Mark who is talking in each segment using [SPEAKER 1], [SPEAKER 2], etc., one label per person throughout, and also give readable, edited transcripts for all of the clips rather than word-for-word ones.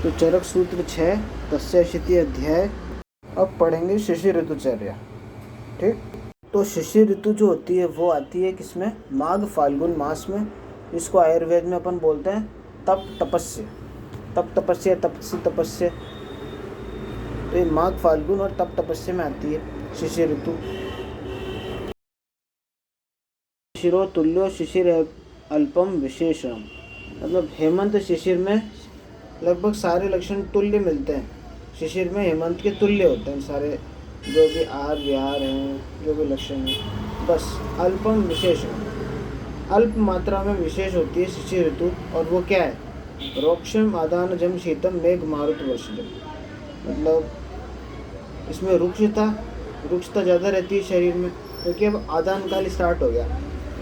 [SPEAKER 1] तो चरक सूत्र 6 तस्याशीति अध्याय। अब पढ़ेंगे शिशिर ऋतुचर्या। ठीक, तो शिशिर ऋतु जो होती है वो आती है किसमें? माघ फाल्गुन मास में। इसको आयुर्वेद में अपन बोलते हैं तप तपस्य, तप तपस्य, तपसी तपस्य। तो ये माघ फाल्गुन और तप तपस्य में आती है शिशिर ऋतु। शिशिरो तुल्यो शिशिर अल्पम विशेषम, मतलब हेमंत शिशिर में लगभग सारे लक्षण तुल्य मिलते हैं। शिशिर में हेमंत के तुल्य होते हैं सारे, जो भी आहार विहार हैं, जो भी लक्षण हैं। बस अल्पम विशेषम, अल्प मात्रा में विशेष होती है शिशिर ऋतु। और वो क्या है? रोक्षम आदान जम शीतम मेघ मारुत वर्षजम, मतलब इसमें रुक्षता ज़्यादा रहती है शरीर में, क्योंकि अब आदान काल स्टार्ट हो गया।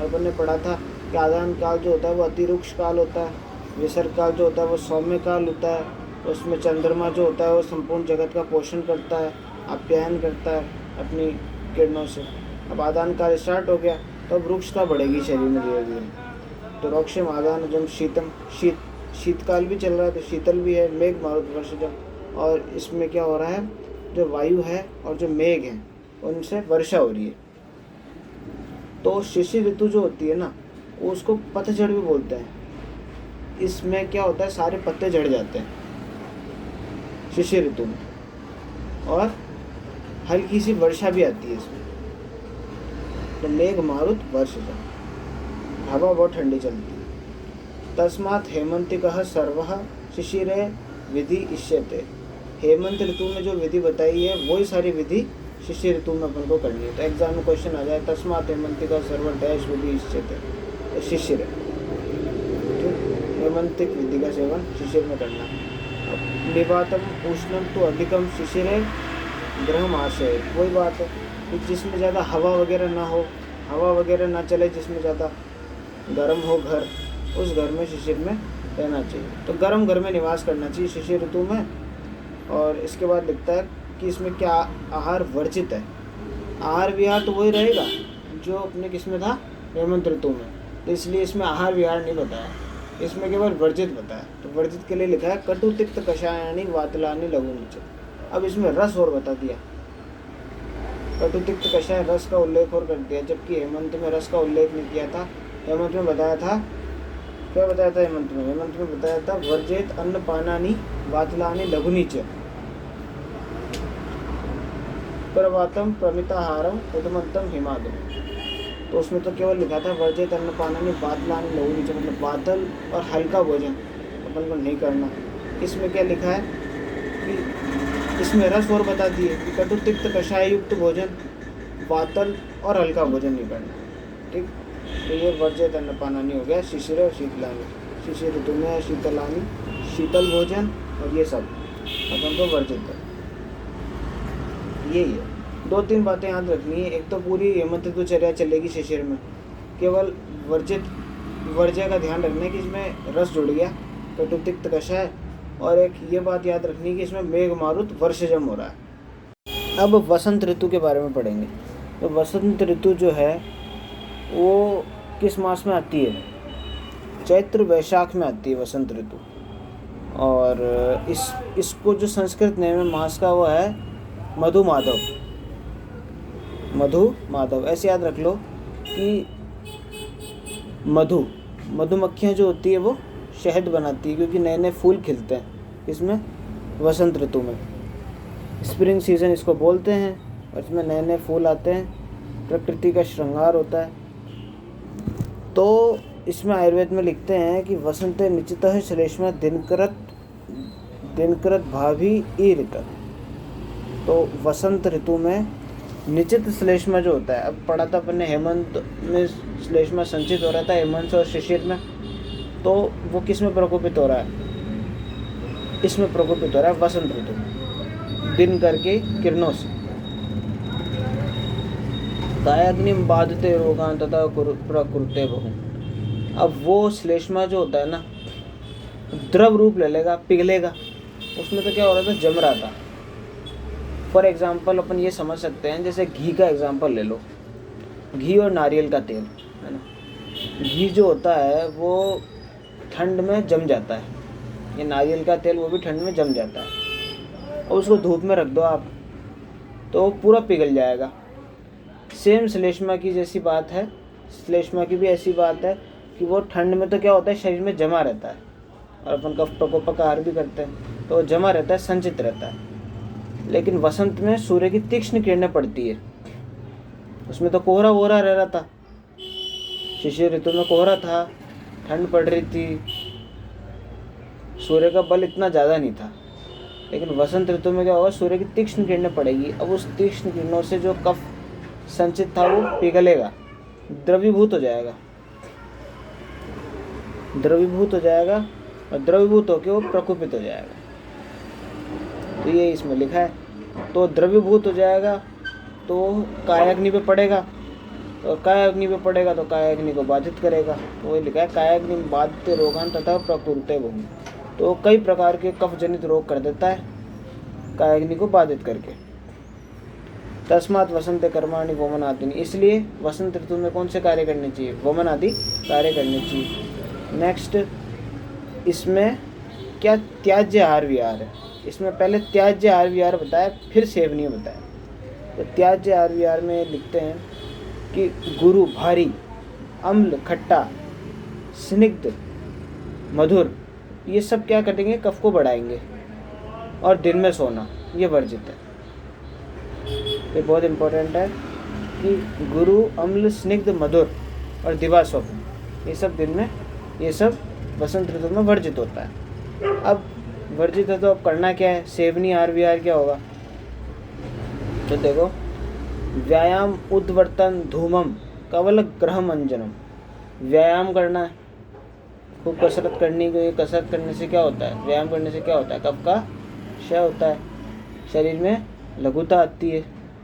[SPEAKER 1] अपन ने पढ़ा था कि आदान काल जो होता है वो अतिरुक्ष काल होता है, विसर्ग काल जो होता है वो सौम्य काल होता है। उसमें चंद्रमा जो होता है वो संपूर्ण जगत का पोषण करता है, आप्यायन करता है अपनी किरणों से। अब आदान काल स्टार्ट हो गया तो अब रुक्षता बढ़ेगी शरीर में धीरे धीरे। तो रोक्षम आदान जम शीतम, शीतकाल भी चल रहा है तो शीतल भी है। मेघ मारुत वर्षजम, और इसमें क्या हो रहा है? जो वायु है और जो मेघ है उनसे वर्षा हो रही है। तो शिशिर ऋतु जो होती है ना, उसको पतझड़ भी बोलते हैं। इसमें क्या होता है? सारे पत्ते झड़ जाते हैं शिशिर ऋतु में, और हल्की सी वर्षा भी आती है इसमें। तो मेघ मारुत वर्षजम, हवा बहुत ठंडी चलती है। तस्मात् हेमंतिकः सर्वः शिशिरे विधि इष्यते, हेमंत ऋतु में जो विधि बताई है वही सारी विधि शिशिर ऋतु में अपन को करनी है। तो एग्जाम में क्वेश्चन आ जाए तस्मात् हेमंतिकः सर्व डैश विधि इष्यते, तो शिशिर है। हेमंतिक विधि का सेवन शिशिर में करना है। निवातम उष्णम तो अधिकम शिशिरे ग्रह आशय, वही बात है कि जिसमें ज़्यादा हवा वगैरह ना हो, हवा वगैरह ना चले, जिसमें ज़्यादा गर्म हो घर, उस घर में शिशिर में रहना चाहिए। तो गर्म घर में निवास करना चाहिए शिशिर ऋतु में। और इसके बाद लिखता है कि इसमें क्या आहार वर्जित है। आहार विहार तो वही रहेगा जो अपने किसमें था? हेमंत ऋतु में। तो इसलिए इसमें आहार विहार नहीं बताया, इसमें केवल वर्जित बताया। तो वर्जित के लिए लिखा है कटु तिक्त कषायानि वातलानि लघुनि च। अब इसमें रस और बता दिया, कटु तिक्त कषाय रस का उल्लेख और कर दिया, जबकि हेमंत में रस का उल्लेख नहीं किया था। हेमंत में बताया था, क्या बताया था हेमंत में? हेमंत में बताया था वर्जित अन्न पानानि वातलानि लघुनि च प्रवातम प्रमिताहारम उदमंतम हिमादम। तो उसमें तो केवल लिखा था वर्जित अन्न पानानि वातलानि लघुनि च, मतलब बातल और हल्का भोजन अपन को नहीं करना। इसमें क्या लिखा है कि इसमें रस और बता दिए कि कटु तिक्त कषाय युक्त भोजन, बातल और हल्का भोजन नहीं करना। ठीक, तो ये वर्जित अन्न पानानि हो गया। शिशिर और शीतलानि, शिशिर ऋतु में शीतलानि, शीतल भोजन और ये सब अपन को वर्जित है। यही है, 2-3 बातें याद रखनी है। एक तो पूरी हेमंत ऋतुचर्या चलेगी शिशिर में, केवल वर्ज्य का ध्यान रखना है कि इसमें रस जुड़ गया, कटु तिक्त कषाय। और एक ये बात याद रखनी है कि इसमें मेघ मारुत वर्षजम हो रहा है। अब वसंत ऋतु के बारे में पढ़ेंगे। तो वसंत ऋतु जो है वो किस मास में आती है? चैत्र वैशाख में आती है वसंत ऋतु। और इसको जो संस्कृत नेम है मास का वो है मधु माधव। मधु माधव ऐसे याद रख लो कि मधुमक्खियाँ जो होती है वो शहद बनाती है, क्योंकि नए नए फूल खिलते हैं इसमें वसंत ऋतु में। स्प्रिंग सीजन इसको बोलते हैं, और इसमें नए नए फूल आते हैं, प्रकृति का श्रृंगार होता है। तो इसमें आयुर्वेद में लिखते हैं कि वसंते निचितः श्लेष्मा दिनकृत भाभी ईरित। तो वसंत ऋतु में निचित श्लेष्मा जो होता है, अब पढ़ा था अपन ने हेमंत में श्लेष्मा संचित हो रहा था हेमंत और शिशिर में, तो वो किस में प्रकोपित हो रहा है? इसमें प्रकोपित हो रहा है वसंत ऋतु में, दिन करके किरणों से। कायाग्निम बाधते रोगान तथा प्रकृते बहु। अब वो श्लेष्मा जो होता है ना, द्रव रूप ले लेगा, पिघलेगा। उसमें तो क्या हो रहा था? जम रहा था। फॉर एग्जाम्पल अपन ये समझ सकते हैं, जैसे घी का एग्जाम्पल ले लो, घी और नारियल का तेल है ना। घी जो होता है वो ठंड में जम जाता है, ये नारियल का तेल वो भी ठंड में जम जाता है, और उसको धूप में रख दो आप तो पूरा पिघल जाएगा। सेम श्लेष्मा की जैसी बात है, श्लेष्मा की भी ऐसी बात है कि वो ठंड में तो क्या होता है, शरीर में जमा रहता है, और अपन कफ प्रकोप का आहार भी करते हैं तो जमा रहता है, संचित रहता है। लेकिन वसंत में सूर्य की तीक्ष्ण किरणें पड़ती है, उसमें तो कोहरा वोहरा रह रहा था, शिशिर ऋतु में कोहरा था, ठंड पड़ रही थी, सूर्य का बल इतना ज़्यादा नहीं था। लेकिन वसंत ऋतु में क्या होगा, सूर्य की तीक्ष्ण किरणें पड़ेगी। अब उस तीक्ष्ण किरणों से जो कफ संचित था वो पिघलेगा, द्रवीभूत हो जाएगा, द्रवीभूत हो जाएगा, और द्रवीभूत होकर वो प्रकुपित हो जाएगा। तो ये इसमें लिखा है। तो द्रवीभूत हो जाएगा तो कायाग्नि पे पड़ेगा, और कायाग्नि पे पड़ेगा तो कायाग्नि को बाधित करेगा। तो वही लिखा है, कायाग्नि बाधित रोगान तथा प्रकुरुते भूमि। तो कई प्रकार के कफ जनित रोग कर देता है कायाग्नि को बाधित करके। तस्मात् वसंत कर्माणि वमन आदि, इसलिए वसंत ऋतु में कौन से कार्य करने चाहिए, वमन आदि कार्य करने चाहिए। नेक्स्ट, इसमें क्या त्याज्य आहार विहार है। इसमें पहले त्याज्य आहार विहार बताया, फिर सेवनीय बताया। तो त्याज्य आहार विहार में लिखते हैं कि गुरु भारी, अम्ल खट्टा, स्निग्ध मधुर, ये सब क्या करेंगे, कफ को बढ़ाएंगे। और दिन में सोना ये वर्जित है। ये बहुत इम्पोर्टेंट है कि गुरु, अम्ल, स्निग्ध, मधुर और दिवा स्वप्न, ये सब दिन में, ये सब वसंत ऋतु में वर्जित होता है। अब वर्जित है तो अब करना क्या है, सेवनी आहार विहार क्या होगा। तो देखो, व्यायाम उद्वर्तन धूमम कवल ग्रह मंजनम, व्यायाम करना है, खूब कसरत करनी है। कसरत करने से क्या होता है, व्यायाम करने से क्या होता है, कफ का क्षय होता है, शरीर में लघुता आती है।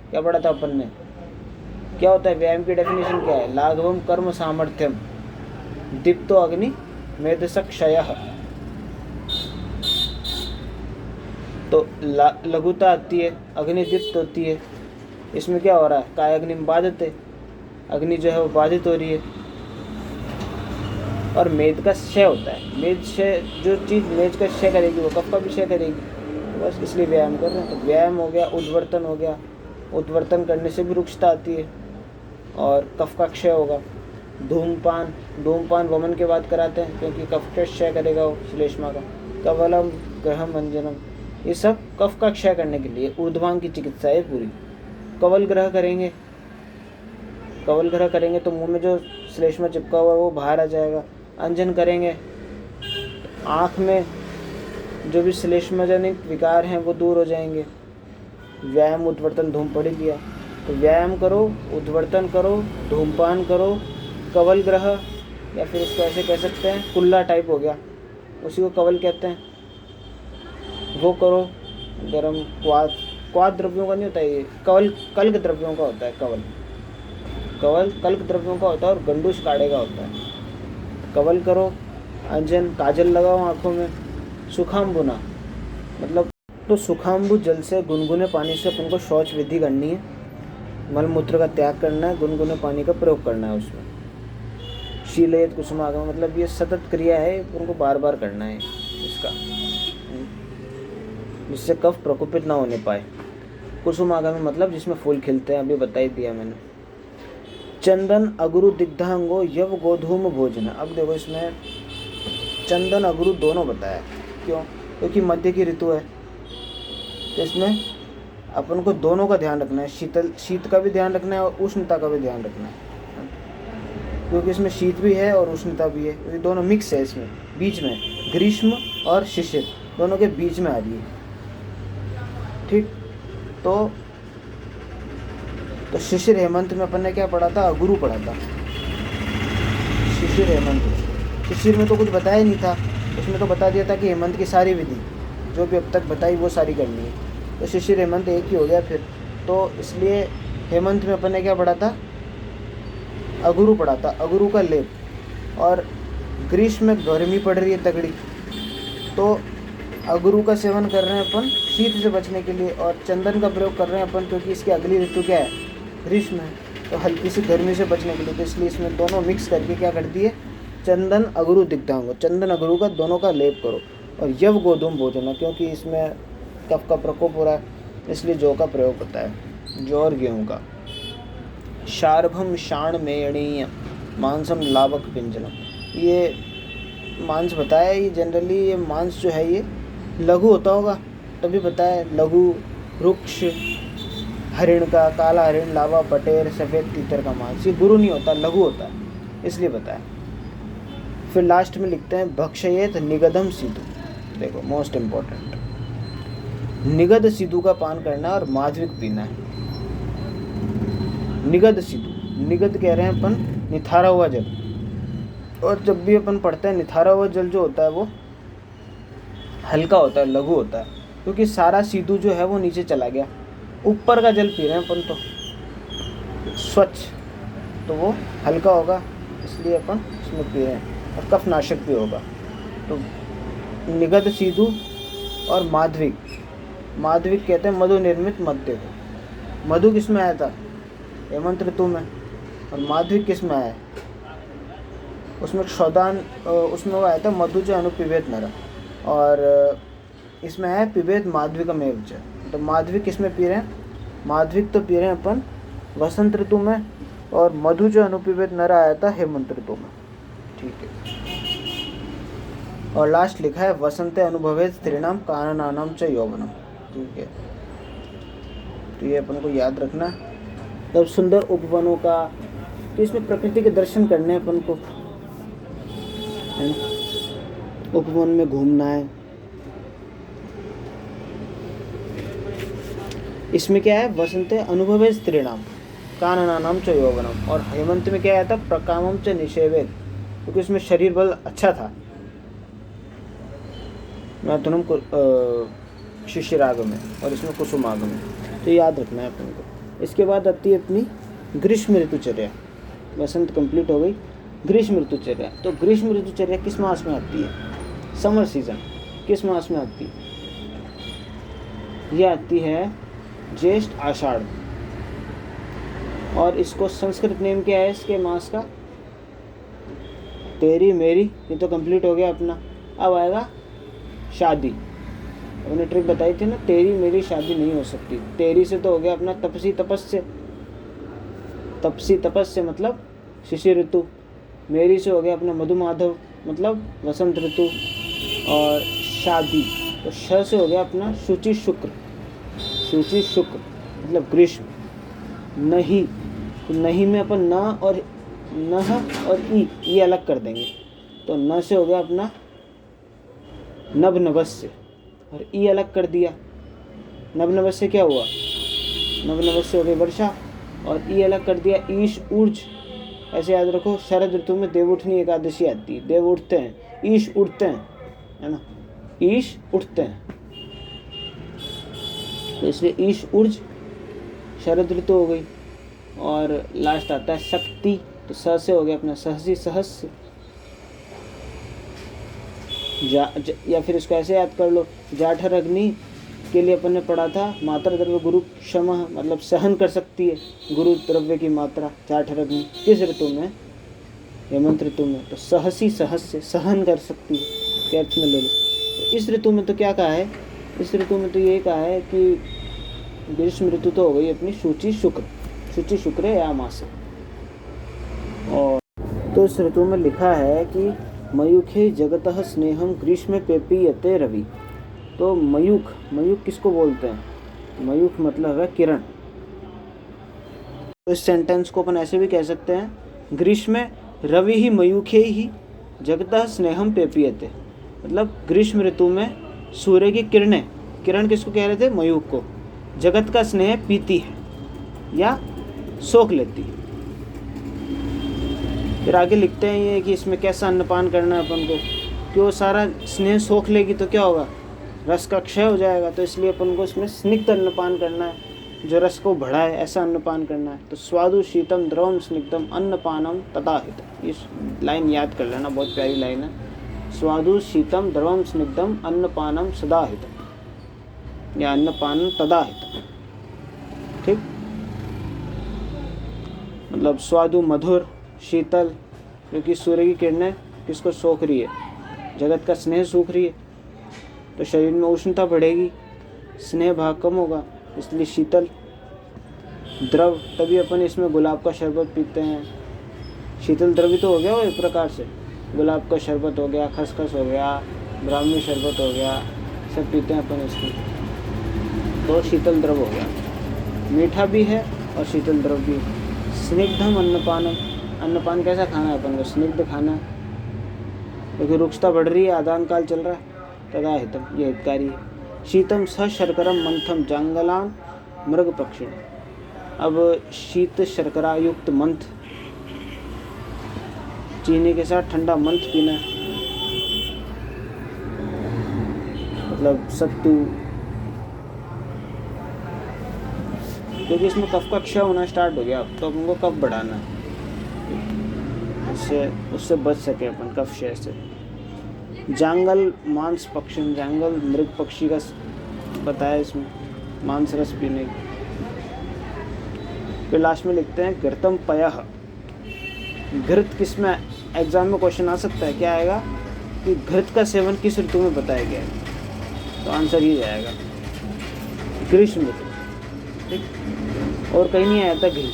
[SPEAKER 1] क्या पढ़ा था अपन ने, क्या होता है व्यायाम की डेफिनेशन क्या है, लाघवम कर्म सामर्थ्यम दीप्तो अग्नि मेधसक क्षयः। तो लघुता आती है, अग्नि दीप्त होती है। इसमें क्या हो रहा है, कायाग्नि में बाधित है, अग्नि जो है वो बाधित हो रही है, और मेद का क्षय होता है। मेद क्षय, जो चीज़ मेद का क्षय करेगी वो कफ का भी क्षय करेगी। तो बस इसलिए व्यायाम कर रहे हैं। तो व्यायाम हो गया, उद्वर्तन हो गया, उद्वर्तन करने से भी रुक्षता आती है और कफ का क्षय होगा। धूमपान, धूमपान वमन के बाद कराते हैं क्योंकि कफ का क्षय करेगा वो श्लेष्मा का। कवलम ग्रह मंजनम, ये सब कफ का क्षय करने के लिए ऊर्ध्वांग की चिकित्सा है पूरी। कवल ग्रह करेंगे, कवल ग्रह करेंगे तो मुंह में जो श्लेष्मा चिपका हुआ है वो बाहर आ जाएगा। अंजन करेंगे, आँख में जो भी श्लेष्मजनित विकार हैं वो दूर हो जाएंगे। व्यायाम उद्वर्तन धूम पढ़ लिया, तो व्यायाम करो, उद्वर्तन करो, धूमपान करो, कवल ग्रह, या फिर इसको ऐसे कह सकते हैं कुल्ला टाइप हो गया, उसी को कवल कहते हैं, वो करो। गरम क्वाद द्रव्यों का नहीं होता ये, कवल कल्क द्रव्यों का होता है। कवल कल्क द्रव्यों का होता है और गंडूश काढ़े का होता है। कवल करो, अंजन, काजल लगाओ आँखों में। सुखाम्बुना मतलब, तो सुखाम्बु जल से गुनगुने पानी से अपन को शौच विधि करनी है, मलमूत्र का त्याग करना है, गुनगुने पानी का प्रयोग करना है उसमें। शीलयत कुसुमागम मतलब ये सतत क्रिया है, उनको बार बार करना है इसका, जिससे कफ प्रकोपित ना होने पाए। कुसुमागम मतलब जिसमें फूल खिलते हैं, अभी बता ही दिया मैंने। चंदन अगुरु दिग्धांगो यव गोधूम भोजन। अब देखो इसमें चंदन अगुरु दोनों बताया, क्यों, क्योंकि मध्य की ऋतु है, तो इसमें अपन को दोनों का ध्यान रखना है। शीत का भी ध्यान रखना है और उष्णता का भी ध्यान रखना है, क्योंकि इसमें शीत भी है और उष्णता भी है, क्योंकि दोनों मिक्स है इसमें, बीच में ग्रीष्म और शिशिर दोनों के बीच में आ रही है। ठीक, तो शिशिर हेमंत में अपन ने क्या पढ़ा था, अगुरु पढ़ा था। शिशिर हेमंत, शिशिर में तो कुछ बताया ही नहीं था, उसमें तो बता दिया था कि हेमंत की सारी विधि जो भी अब तक बताई वो सारी करनी है। तो शिशिर हेमंत एक ही हो गया फिर, तो इसलिए हेमंत में अपन ने क्या पढ़ा था, अगुरु पढ़ा था, अगुरु का लेप। और ग्रीष्म में गर्मी पड़ रही है तगड़ी, तो अगुरु का सेवन कर रहे हैं अपन शीत से बचने के लिए, और चंदन का प्रयोग कर रहे हैं अपन क्योंकि इसकी अगली ऋतु क्या है, ग्रीष्म है, तो हल्की सी गर्मी से बचने के लिए। तो इसलिए इसमें दोनों मिक्स करके क्या कर दिए, चंदन अगुरु दिग्धांग, चंदन अगुरु का दोनों का लेप करो। और यव गोधूम भोजना, क्योंकि इसमें कफ का प्रकोप हो रहा है इसलिए जौ का प्रयोग होता है, जौ और गेहूँ का। शार्भम शाण मेणीय मांसम लावक पिंजलम, ये मांस बताया, ये जनरली ये मांस जो है ये लघु होता होगा, तभी बताया लघु। वृक्ष, हरिण का, काला हरिण, लावा, बटेर, सफ़ेद तीतर का मांस, ये गुरु नहीं होता, लघु होता है, इसलिए बताया। फिर लास्ट में लिखते हैं भक्षयेत निगदम सिधु, देखो मोस्ट इम्पोर्टेंट, निगद सिधु का पान करना और माधविक पीना है। निगद सिधु, निगद कह रहे हैं अपन निथारा हुआ जल, और जब भी अपन पढ़ते हैं निथारा हुआ जल जो होता है वो हल्का होता है, लघु होता है, क्योंकि सारा सिधु जो है वो नीचे चला गया, ऊपर का जल पी रहे हैं अपन तो स्वच्छ, तो वो हल्का होगा, इसलिए अपन इसमें पी रहे हैं, और कफ नाशक भी होगा। तो निगद सिधु और माधविक, माधविक कहते हैं मधु निर्मित मद्य को। मधु किस में आया था? हेमंत ऋतु में। और माधविक किस में आया? उसमें क्षौदान, उसमें वो आया था मधु जो अनुपिबेत नर, और इसमें है पिबेत माधविकमेव च। तो माधविक किस में पी रहे हैं? माधविक तो पी रहे हैं अपन वसंत ऋतु में, और मधु जो अनुपिबेत नर आया था हेमंत ऋतु में। ठीक है। और लास्ट लिखा है वसंते अनुभवे स्त्रीणाम काननानाम च यौवनम। ठीक है, तो ये अपन को याद रखना। तब सुंदर उपवनों का, तो इसमें प्रकृति के दर्शन करने हैं अपन को, है ना, उपवन में घूमना है। इसमें क्या है? वसंते अनुभवे स्त्रीणाम काननानाम च यौवनम, और हेमंत में क्या आया था? प्रकामम च निषेवेद, क्योंकि इसमें शरीर बल अच्छा था। मैथुनम शिशिराग में, और इसमें कुसुमाग में, तो याद रखना है अपन को। इसके बाद आती है अपनी ग्रीष्म ऋतुचर्या। वसंत कंप्लीट हो गई, ग्रीष्म ऋतुचर्या। तो ग्रीष्म ऋतुचर्या किस मास में आती है? समर सीजन किस मास में आती है? यह आती है ज्येष्ठ आषाढ़, और इसको संस्कृत नेम क्या है इसके मास का? तेरी मेरी, ये तो कंप्लीट हो गया अपना। अब आएगा शादी। हमने ट्रिक बताई थी ना, तेरी मेरी शादी नहीं हो सकती। तेरी से तो हो गया अपना तपसी तपस्य, तपसी तपस्य मतलब शिशिर ऋतु। मेरी से हो गया अपना मधुमाधव मतलब वसंत ऋतु। और शादी तो श से हो गया अपना शुचि शुक्र, शुचि शुक्र मतलब ग्रीष्म। नहीं, तो नहीं में अपन न और नह और ई ये अलग कर देंगे, तो न से हो गया अपना नभ नभस्य, और ई अलग कर दिया। नभ नभस्य क्या हुआ? नभ नभस्य हो गई वर्षा, और ई अलग कर दिया ईश ऊर्ज। ऐसे याद रखो, शरद ऋतु में देव उठनी एकादशी आती है, देव उठते हैं, ईश उठते हैं, है ना, ईश उठते हैं, तो इसलिए ईश ऊर्ज शरद ऋतु हो गई। और लास्ट आता है शक्ति, तो स से हो गया अपना सहसी सहस्य। या फिर इसको ऐसे याद कर लो, जाठर अग्नि के लिए अपन ने पढ़ा था मात्रा द्रव्य गुरु क्षम मतलब सहन कर सकती है गुरु द्रव्य की मात्रा। जाठर अग्नि किस ऋतु में? हेमंत ऋतु में। तो सहसी सहस्य सहन कर सकती है के अर्थ में ले लो। तो इस ऋतु में तो क्या कहा है? इस ऋतु में तो ये कहा है कि ग्रीष्म ऋतु तो हो गई अपनी शुचि शुक्र, शुचि शुक्र या मास। और तो इस ऋतु में लिखा है कि मयूखे जगतः स्नेहम ग्रीष्म पेपीयते रवि। तो मयूख, मयूख किसको बोलते हैं? मयूख मतलब है किरण। तो इस सेंटेंस को अपन ऐसे भी कह सकते हैं, ग्रीष्म रवि ही मयूखे ही जगतः स्नेहम पेपीयते, मतलब ग्रीष्म ऋतु में सूर्य की किरणें, किरण किसको कह रहे थे? मयूख को, जगत का स्नेह पीती है या सोख लेती है। फिर आगे लिखते हैं ये कि इसमें कैसा अन्नपान करना है अपन को, कि वो सारा स्नेह सोख लेगी तो क्या होगा? रस का क्षय हो जाएगा। तो इसलिए अपन को इसमें स्निग्ध अन्नपान करना है, जो रस को बढ़ाए ऐसा अन्नपान करना है। तो स्वादु शीतम द्रवम स्निग्धम अन्नपानम तदाहित, इस लाइन याद कर लेना, बहुत प्यारी लाइन है। स्वादु शीतम द्रवम स्निग्धम अन्नपानम सदाहित या अन्नपानम तदाहित। ठीक, मतलब स्वादु मधुर, शीतल, क्योंकि सूर्य की किरणें किसको सोख रही है? जगत का स्नेह सूख रही है। तो शरीर में उष्णता बढ़ेगी, स्नेह भाग कम होगा, इसलिए शीतल द्रव। तभी अपन इसमें गुलाब का शरबत पीते हैं। शीतल द्रव ही तो हो गया वो एक प्रकार से। गुलाब का शरबत हो गया, खसखस हो गया, ब्राह्मी शरबत हो गया, सब पीते हैं अपन इसमें, तो शीतल द्रव हो गया। मीठा भी है और शीतल द्रव भी है। स्निग्धम अन्नपानम, अन्नपान कैसा खाना है अपन को? स्निग्ध खाना है, क्योंकि रुक्षता बढ़ रही है, आदान काल चल रहा है। तदा हितम, ये हितकारी है। शीतम स शर्करम मंथम जांगलान मृग पक्षिण। अब शीत शर्करा युक्त मंथ, चीनी के साथ ठंडा मंथ पीना है, मतलब सत्तू, क्योंकि इसमें कफ का क्षय होना स्टार्ट हो गया, तो अपन को कफ बढ़ाना है, उससे बच सके अपन कफ क्षय से। जांगल मांस पक्षी, जांगल मृग पक्षी का बताया इसमें, मांस रस पीने की। फिर लास्ट में लिखते हैं घृतम पयः। घृत किस में एग्जाम में क्वेश्चन आ सकता है? क्या आएगा कि घृत का सेवन किस ऋतु में बताया गया है? तो आंसर ही जाएगा ग्रीष्म ऋतु, ठीक, और कहीं नहीं आया था घृत,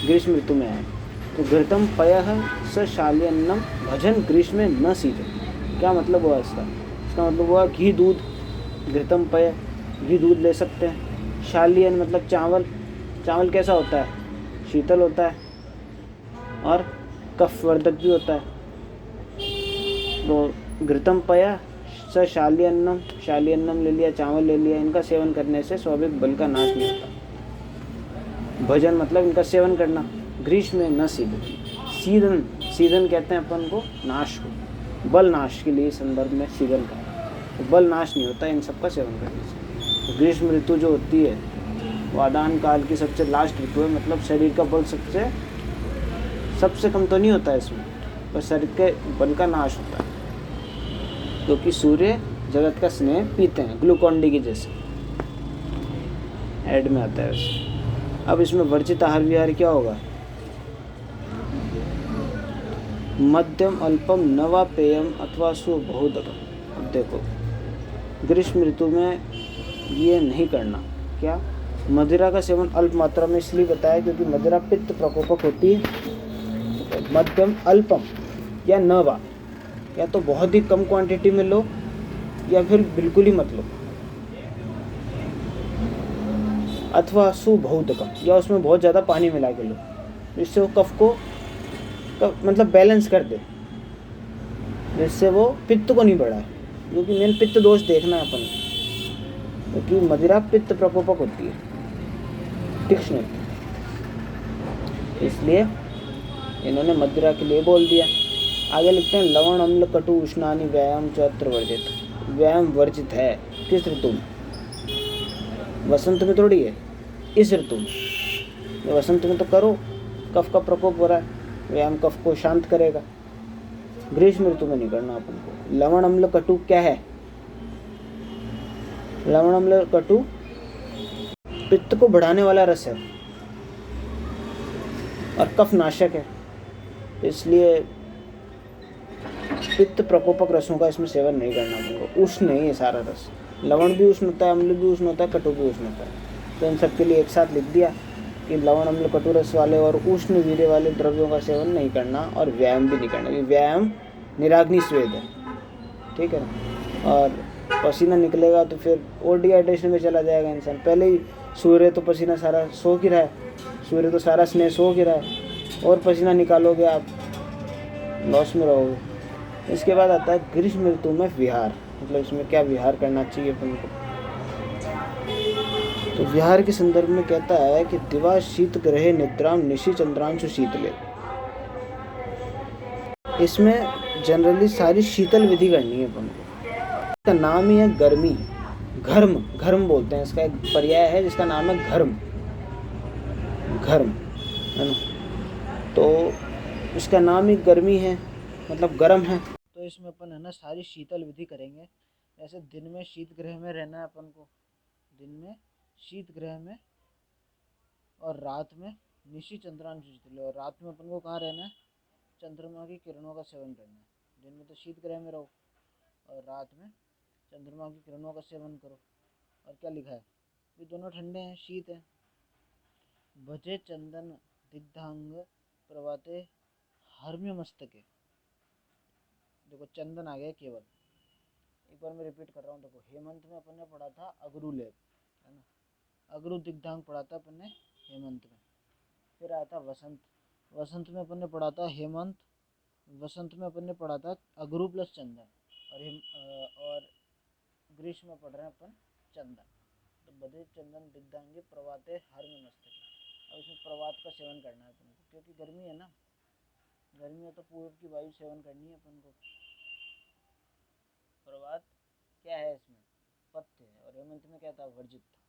[SPEAKER 1] ग्रीष्म ऋतु में आया। तो घृतम पयः स शाल्यन्नम भजन ग्रीष्म न सीजन। क्या मतलब हुआ इसका? इसका मतलब हुआ घी दूध, घृतम पय, घी दूध ले सकते हैं। शाल्यन मतलब चावल, चावल कैसा होता है? शीतल होता है और कफवर्धक भी होता है। तो घृतम पया स शाल्यन्नम, शाल्यन्नम ले लिया, चावल ले लिया, इनका सेवन करने से स्वाभाविक बल का नाश नहीं होता। भजन मतलब इनका सेवन करना। ग्रीष्म न सीधन, सीधन, सीधन कहते हैं अपन को नाश को, बल नाश के लिए संदर्भ में सीधन का, तो बल नाश नहीं होता इन सब का सेवन करने से। तो ग्रीष्म ऋतु जो होती है वो आदान काल की सबसे लास्ट ऋतु है, मतलब शरीर का बल सबसे कम तो नहीं होता है इसमें, पर शरीर के बल का नाश होता है, क्योंकि सूर्य जगत का स्नेह पीते हैं, ग्लूकॉन डी की जैसे ऐड में आता है वैसे। अब इसमें वर्जित आहार विहार क्या होगा? मध्यम अल्पम नवा पेयम अथवा सुबहुदकम। अब देखो ग्रीष्म ऋतु में ये नहीं करना। क्या? मदिरा का सेवन अल्प मात्रा में इसलिए बताया क्योंकि मदिरा पित्त प्रकोपक होती है। मध्यम अल्पम या नवा, या तो बहुत ही कम क्वांटिटी में लो या फिर बिल्कुल ही मत लो, अथवा सुबहुदकम, या उसमें बहुत ज़्यादा पानी मिला के लो, जिससे वो कफ को मतलब बैलेंस कर दे, जिससे वो पित्त को नहीं बढ़ाए, क्योंकि मेन पित्त दोष देखना है अपन, क्योंकि मदिरा पित्त प्रकोपक होती है, तीक्ष्ण, इसलिए इन्होंने मदिरा के लिए बोल दिया। आगे लिखते हैं लवण अम्ल कटु उष्णानि व्यायाम चैत्र वर्जित। व्यायाम वर्जित है किस ऋतु में? वसंत में थोड़ी है, इस ऋतु में। वसंत में तो करो, कफ का प्रकोप हो रहा है, व्यायाम कफ को शांत करेगा। ग्रीष्म ऋतु में नहीं करना अपन को। लवण अम्ल कटु क्या है? लवण अम्ल कटु पित्त को बढ़ाने वाला रस है और कफ नाशक है, इसलिए पित्त प्रकोपक रसों का इसमें सेवन नहीं करना अपन को। उष्ण नहीं है सारा रस, लवण भी उष्ण होता है, अम्ल भी उष्ण होता है, कटु भी उष्ण होता है। तो इन सब के लिए एक साथ लिख दिया कि लवण अम्ल कटु रस वाले और उष्ण वीर्य वाले द्रव्यों का सेवन नहीं करना, और व्यायाम भी नहीं करना, क्योंकि व्यायाम निराग्नि स्वेद है, ठीक है ना। और पसीना निकलेगा तो फिर और डिहाइड्रेशन में चला जाएगा इंसान। पहले ही सूर्य तो पसीना सारा सो ही रहा है, सूर्य तो सारा स्नेह सो ही रहा है, और पसीना निकालोगे आप लॉस में रहोगे। इसके बाद आता है ग्रीष्म ऋतु में विहार, मतलब इसमें क्या विहार करना चाहिए अपन को। तो विहार के संदर्भ में कहता है कि दिवा शीत ग्रहे निद्राम निशि चंद्रांशु शीतले। इसमें जनरली सारी शीतल विधि करनी है अपन को। इसका नाम ही है गर्मी, घर्म, घर्म बोलते हैं, इसका एक पर्याय है जिसका नाम है घर्म, घर्म है ना। तो इसका नाम ही गर्मी है, मतलब गर्म है। तो इसमें अपन है ना सारी शीतल विधि करेंगे। जैसे दिन में शीत गृह में रहना है अपन को, दिन में शीत गृह में, और रात में निशि चंद्रांशु शीतले, और रात में अपन को कहाँ रहना है? चंद्रमा की किरणों का सेवन करना है। दिन में तो शीत गृह में रहो और रात में चंद्रमा की किरणों का सेवन करो। और क्या लिखा है, ये दोनों ठंडे हैं, शीत है। भजे चंदन दिग्धांग प्रवाते हर्म्य मस्तके। देखो चंदन आ गया केवल, एक बार मैं रिपीट कर रहा हूँ। देखो हेमंत में अपन ने पढ़ा था अगरू लेप, है ना, अगरू दिग्धांग पढ़ा था अपन ने हेमंत में। फिर आया था वसंत, वसंत में अपन ने पढ़ा था हेमंत, वसंत में अपन ने पढ़ा था अगरू प्लस चंदन। और ग्रीष्म में पढ़ रहे हैं अपन चंदन। तो बधे चंदन दिग्धांगे प्रवाते हर्म्य मस्तके। अब इसमें प्रवात का सेवन करना है अपन को, क्योंकि गर्मी है ना, गर्मी है तो पूर्व की वायु सेवन करनी है अपन को। प्रवात क्या है इसमें, पथ्य है, और हेमंत में क्या था, वर्जित था।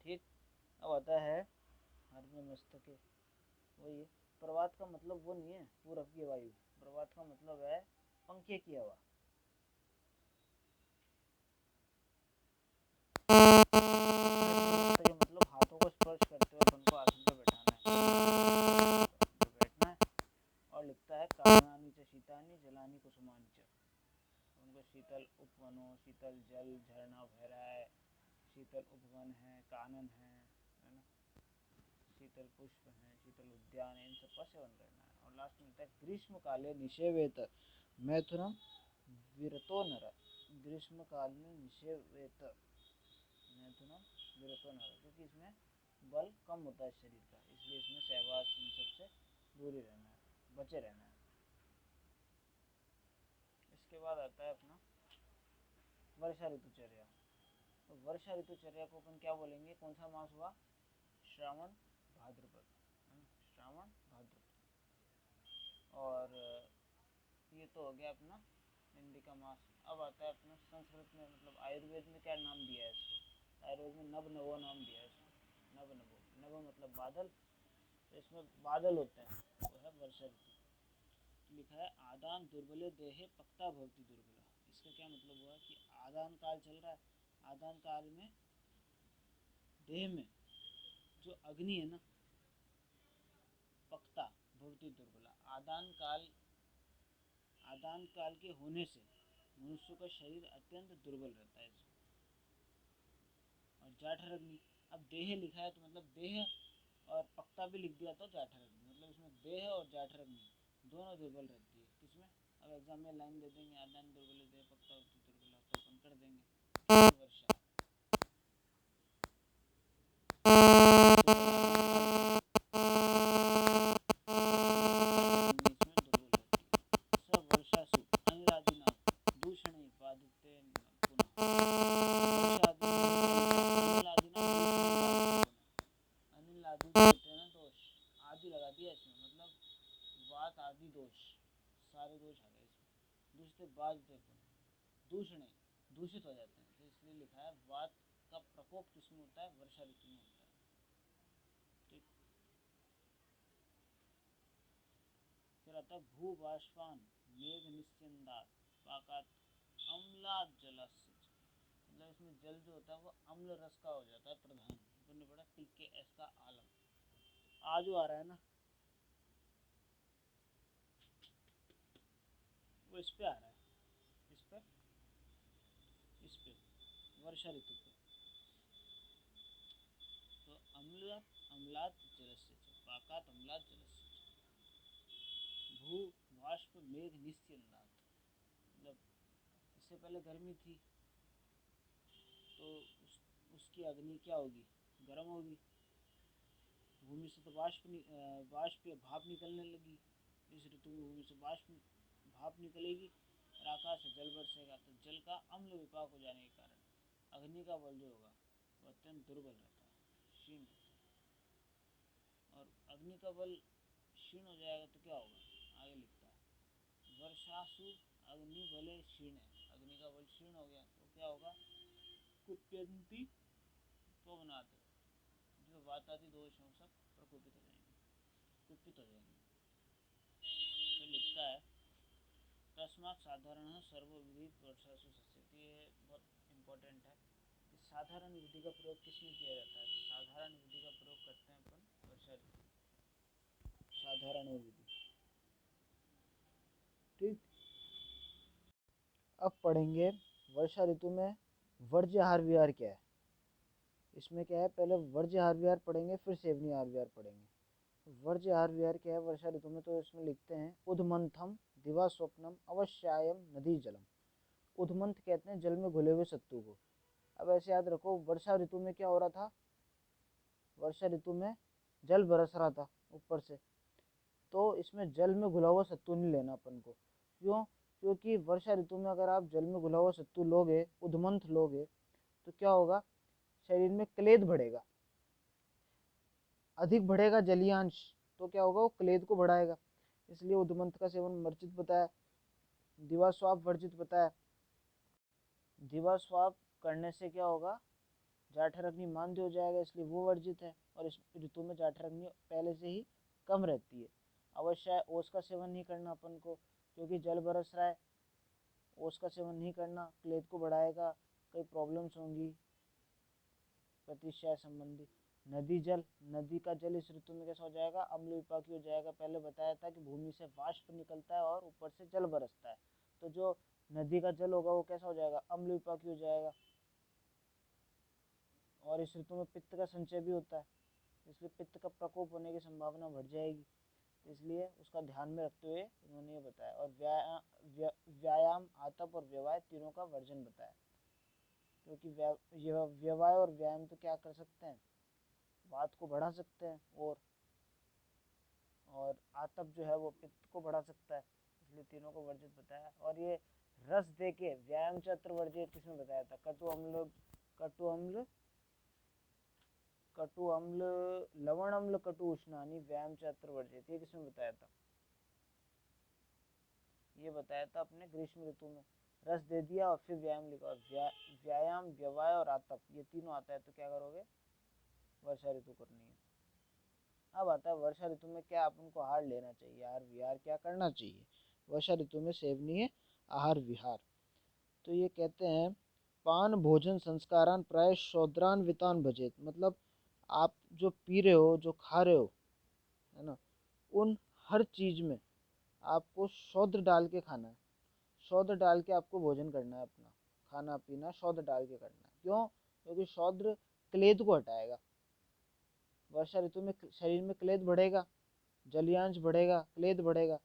[SPEAKER 1] ठीक। अब आता है हर्म्य मस्तके, वही है। प्रवात का मतलब वो नहीं है पूरब की वायु, प्रवात का मतलब है पंखे की हवा। मतलब हाथों को स्पर्श करते हुए अपन को आसन पे बैठाना है, बैठना है। और लिखता है काननानि च शीतानि जलानि कुसुमानि च। उनको शीतल उपवनों, शीतल जल झरना बह रहा है, शीतल उपवन है, कानन है ना, शीतल पुष्प हैं, शीतल उद्यान है, इन सब का सेवन करना है। और लास्ट में लिखता है ग्रीष्म काले निषेवेत मैथुनम विरतो नर। ग्रीष्म काल में निषेवेत मैथुनम विरतो नर, क्योंकि इसमें बल कम होता है शरीर का, इसलिए इसमें सहवास इन सबसे दूर ही रहना है, बचे रहना है। इसके बाद आता है अपना वर्षा ऋतुचर्या। तो वर्षा ऋतुचर्या को अपन क्या बोलेंगे, कौन सा मास हुआ, श्रावण भाद्रपद, श्रावण भाद्रपद। और ये तो हो गया अपना हिंदी का मास। अब आता है अपना संस्कृत में, मतलब आयुर्वेद में क्या नाम दिया है इसको, आयुर्वेद में नव नवो नाम दिया है इसको। नव नवो, नव मतलब बादल, तो इसमें बादल होते हैं, वो है वर्षा ऋतु। लिखा है आदान दुर्बले देहे पक्ता भवती दुर्बला। इसका क्या मतलब हुआ कि आदान काल चल रहा है, आदान काल में देह में जो अग्नि है ना, पक्ता भवती दुर्बला, आदान काल के होने से मनुष्य का शरीर अत्यंत दुर्बल रहता है। और जाठर अग्नि, अब देह लिखा है तो मतलब देह, और पक्ता भी लिख दिया तो जाठर अग्नि, मतलब इसमें देह और जाठर अग्नि दोनों दुर्बल रहती है। किसमें, अब एग्जाम में लाइन दे देंगे आदान दुर्बल देह पक्ता होती दुर्बला, तो अपन कर देंगे वर्षा। सारे दोष आ गए इसमें, दूषित बाद दूषण दूषित हो जाते हैं, तो इसलिए लिखा है वात का प्रकोप किसमें होता है, वर्षा ऋतु में होता है। ठीक। फिर आता है भू बाष्पान मेघ निस्यंदात पाकात अम्लात जलस्य। मतलब इसमें जल जो होता है वो अम्ल रस का हो जाता है प्रधान। अपन ने पढ़ा टिक्के एस का आलम, आ जो आ रहा है ना वो इस पे आ रहा है, इस पे वर्षा ऋतु पे। तो अम्लात जलस्य पाकात अम्लात जलस्य भू बाष्प मेघ निस्यंदात। मतलब इससे पहले गर्मी थी तो उसकी अग्नि क्या होगी, गर्म होगी। भूमि से तो बाष्प या भाप निकलने लगी, इस ऋतु में भूमि से बाष्प भाप निकलेगी और आकाश से जल बरसेगा, तो जल का अम्ल विपाक हो जाने के कारण अग्नि का बल जो होगा वो अत्यंत दुर्बल रहता है, क्षीण रहता है। और अग्नि का बल क्षीण हो जाएगा तो क्या होगा, आगे लिखता है वर्षासु अग्नि बले क्षीण है। अग्नि का बल क्षीण हो गया तो क्या होगा, कुप्यंती पवनात्, जो वातादि दोष हों सब प्रकोपित हो जाएंगे, कुपित हो जाएंगे। तो लिखता है तस्मात् साधारण सर्वविधि वर्षासु सस्यति। ये बहुत इम्पोर्टेंट है कि साधारण विधि का प्रयोग किसमें किया जाता है, साधारण विधि का प्रयोग करते हैं अपन वर्षा ऋतु, साधारण विधि। ठीक। अब पढ़ेंगे वर्षा ऋतु में वर्ज्य आहार विहार क्या है। इसमें क्या है, पहले वर्ज्य आहार विहार पढ़ेंगे, फिर सेवनीय आहार विहार पढ़ेंगे। वर्ज्य आहार विहार क्या है वर्षा ऋतु में, तो इसमें लिखते हैं उद्मंथम दिवा स्वप्नम अवश्यायम नदी जलम। उद्मंथ कहते हैं जल में घुले हुए सत्तू को। अब ऐसे याद रखो, वर्षा ऋतु में क्या हो रहा था, वर्षा ऋतु में जल बरस रहा था ऊपर से, तो इसमें जल में घुला हुआ सत्तू नहीं लेना अपन को। क्यों? क्योंकि वर्षा ऋतु में अगर आप जल में घुला हुआ सत्तू लोगे, उद्मंथ लोगे, तो क्या होगा, शरीर में क्लेद बढ़ेगा, अधिक बढ़ेगा जलीयांश, तो क्या होगा, वो क्लेद को बढ़ाएगा। इसलिए उद्मंथ का सेवन वर्जित बताया। दिवास्वाप वर्जित बताया। दिवास्वाप करने से क्या होगा, जाठर अग्नि मांद्य हो जाएगा, इसलिए वो वर्जित है। और इस ऋतु में जाठर अग्नि पहले से ही कम रहती है। अवश्य ओस का सेवन नहीं करना अपन को, क्योंकि जल बरस रहा है, ओस का सेवन नहीं करना, क्लेद को बढ़ाएगा, कई प्रॉब्लम्स होंगी प्रतिशय संबंधी। नदी जल, नदी का जल इस ऋतु में कैसा हो जाएगा, अम्ल विपाकी हो जाएगा। पहले बताया था कि भूमि से वाष्प निकलता है और ऊपर से जल बरसता है, तो जो नदी का जल होगा वो कैसा हो जाएगा, अम्ल विपाकी हो जाएगा। और इस ऋतु में पित्त का संचय भी होता है, इसलिए पित्त का प्रकोप होने की संभावना बढ़ जाएगी, इसलिए उसका ध्यान में रखते हुए उन्होंने ये बताया। और व्यायाम, आतप और व्यवाय तीनों का वर्जन बताया, क्योंकि व्यवाय और व्यायाम तो क्या कर सकते हैं, वात को बढ़ा सकते हैं, और आतप जो है वो पित्त को बढ़ा सकता है, इसलिए तीनों को वर्जित बताया। और ये रस दे के व्यायाम चत्र वर्जित किसमें बताया था, कटु अम्ल, कटु अम्ल, कटु अम्ल, लवण अम्ल कटु उष्णानी व्यायाम चत्र वर्जित, ये किसमें बताया था, ये बताया था अपने ग्रीष्म ऋतु में। रस दे दिया और फिर व्यायाम लिखा, और व्यायाम, व्यवाय और आतप ये तीनों आता है, तो क्या करोगे, वर्षा ऋतु करनी है। अब आता है वर्षा ऋतु में क्या अपन को आहार लेना चाहिए, आहार विहार क्या करना चाहिए वर्षा ऋतु में, सेवनीय आहार विहार। तो ये कहते हैं पान भोजन संस्कारान प्राय शौद्रान वितान भजेत, मतलब आप जो पी रहे हो, जो खा रहे हो, है ना, उन हर चीज में आपको शौद्र डाल के खाना है, शौद्र डाल के आपको भोजन करना है, अपना खाना पीना शौद्र डाल के करना है। क्यों? क्योंकि शौद्र क्लेद को हटाएगा। वर्षा ऋतु में शरीर में क्लेद बढ़ेगा, जलियांश बढ़ेगा, क्लेद बढ़ेगा,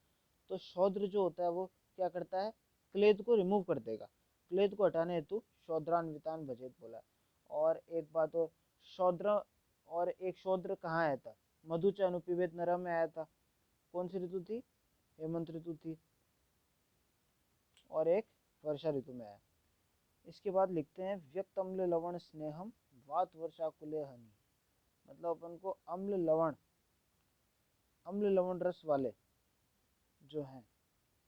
[SPEAKER 1] तो शौद्र जो होता है वो क्या करता है, क्लेद को रिमूव कर देगा। क्लेद को हटाने हेतु शौद्रान्वितान भजेत बोला। और एक बात और, शौद्र, और एक शौद्र कहाँ आया था, मधु च अनुपिबेत नरम में आया था। कौन सी ऋतु थी, हेमंत ऋतु थी, और एक वर्षा ऋतु में आया। इसके बाद लिखते हैं व्यक्त अम्ल लवण स्नेहम वात वर्षाकुले हनि, मतलब अपन को अम्ल लवण रस वाले जो हैं,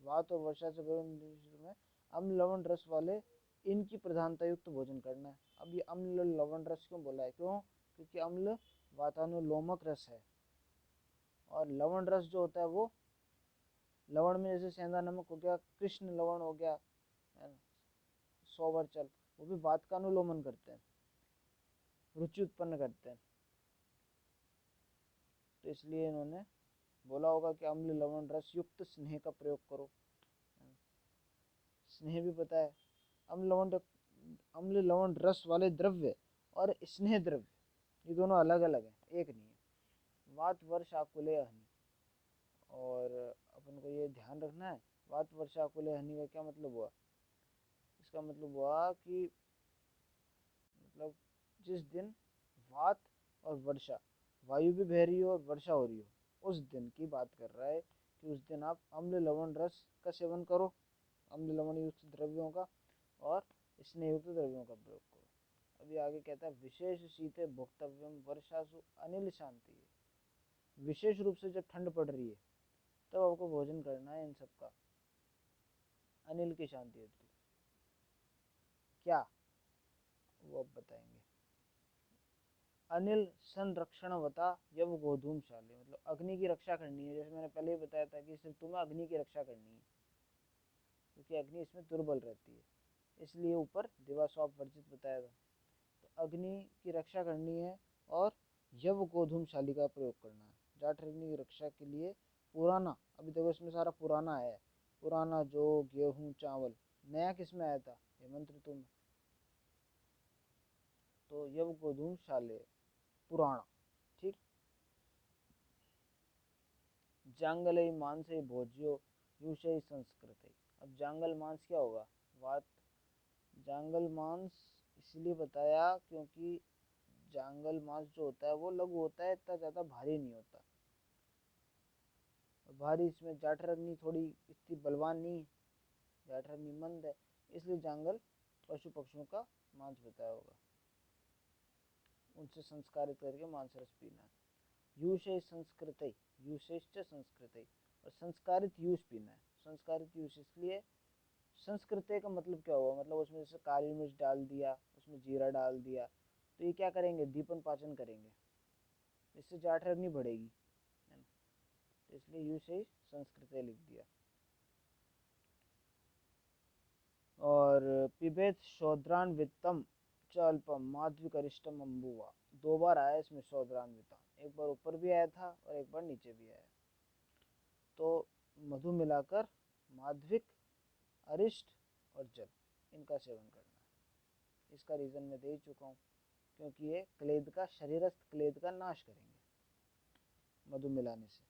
[SPEAKER 1] वात और वर्षा से में अम्ल लवण रस वाले, इनकी प्रधानता युक्त भोजन करना है। अब ये अम्ल लवण रस क्यों बोला है, क्यों? क्योंकि अम्ल वातानुलोमक रस है, और लवण रस जो होता है वो, लवण में जैसे सेंधा नमक हो गया, कृष्ण लवण हो गया, है ना, सौवर्चल, वो भी वात का अनुलोमन करते हैं, रुचि उत्पन्न करते हैं। तो इसलिए इन्होंने बोला होगा कि अम्ल लवण रस युक्त स्नेह का प्रयोग करो। स्नेह भी पता है, अम्ल लवण रस वाले द्रव्य और स्नेह द्रव्य ये दोनों अलग अलग हैं, एक नहीं है। वात वर्ष आकुले हनि, और अपन को ये ध्यान रखना है, वात वर्ष आकुले हनि का क्या मतलब हुआ, इसका मतलब हुआ कि मतलब जिस दिन वात और वर्षा, वायु भी बह रही हो और वर्षा हो रही हो, उस दिन की बात कर रहा है कि उस दिन आप अम्ल लवण रस का सेवन करो, अम्ल लवण युक्त द्रव्यों का और स्नेह युक्त द्रव्यों का प्रयोग करो। अभी आगे कहता है विशेष शीते भोक्तव्यम वर्षासु अनिल शांति है। विशेष रूप से जब ठंड पड़ रही है तब आपको भोजन करना है इन सबका, अनिल की शांति हेतु। क्या, वो अब बताएंगे। अनिल संरक्षणवता यव गोधूमशाली, मतलब अग्नि की रक्षा करनी है, जैसे मैंने पहले ही बताया था कि इस ऋतु में अग्नि की रक्षा करनी है, क्योंकि अग्नि इसमें दुर्बल रहती है, इसलिए ऊपर दिवास्वाप वर्जित बताया था। तो अग्नि की रक्षा करनी है, और यव गोधूमशाली का प्रयोग करना है, जाठ अग्नि की रक्षा के लिए। पुराना, अभी देखो इसमें सारा पुराना है, पुराना जो गेहूं चावल। नया किस में आया था? हेमंत ऋतु में। तो यव गोधूम शाले पुराना। ठीक। जांगलई मांसे भोज्यो यूशई संस्कृत। अब जांगल मांस क्या होगा? बात जांगल मांस इसलिए बताया क्योंकि जांगल मांस जो होता है वो लघु होता है, इतना ज़्यादा भारी नहीं होता। भारी इसमें जाठरग्नि थोड़ी इतनी बलवान नहीं है, जाठरग्नि मंद है, इसलिए जांगल पशु पक्षियों का मांस बताया होगा। उनसे संस्कारित करके मांस रस पीना है। यूशे संस्कृत, यूशेश्च संस्कृत, और संस्कारित यूश पीना है। संस्कारित यूश इसलिए, संस्कृत का मतलब क्या हुआ? मतलब उसमें जैसे काली मिर्च डाल दिया, उसमें जीरा डाल दिया, तो ये क्या करेंगे? दीपन पाचन करेंगे, इससे जाठरग्नि बढ़ेगी, है ना। तो इसलिए यूशेष संस्कृत लिख दिया। और पिबेत शौद्रान्वितम च अल्पम माध्विकरिष्टम अम्बुवा। दो बार आया इसमें शौद्रान्विता, एक बार ऊपर भी आया था और एक बार नीचे भी आया। तो मधु मिलाकर माध्विक, अरिष्ट और जल, इनका सेवन करना है। इसका रीज़न मैं दे ही चुका हूँ, क्योंकि ये क्लेद का, शरीरस्थ क्लेद का नाश करेंगे मधु मिलाने से।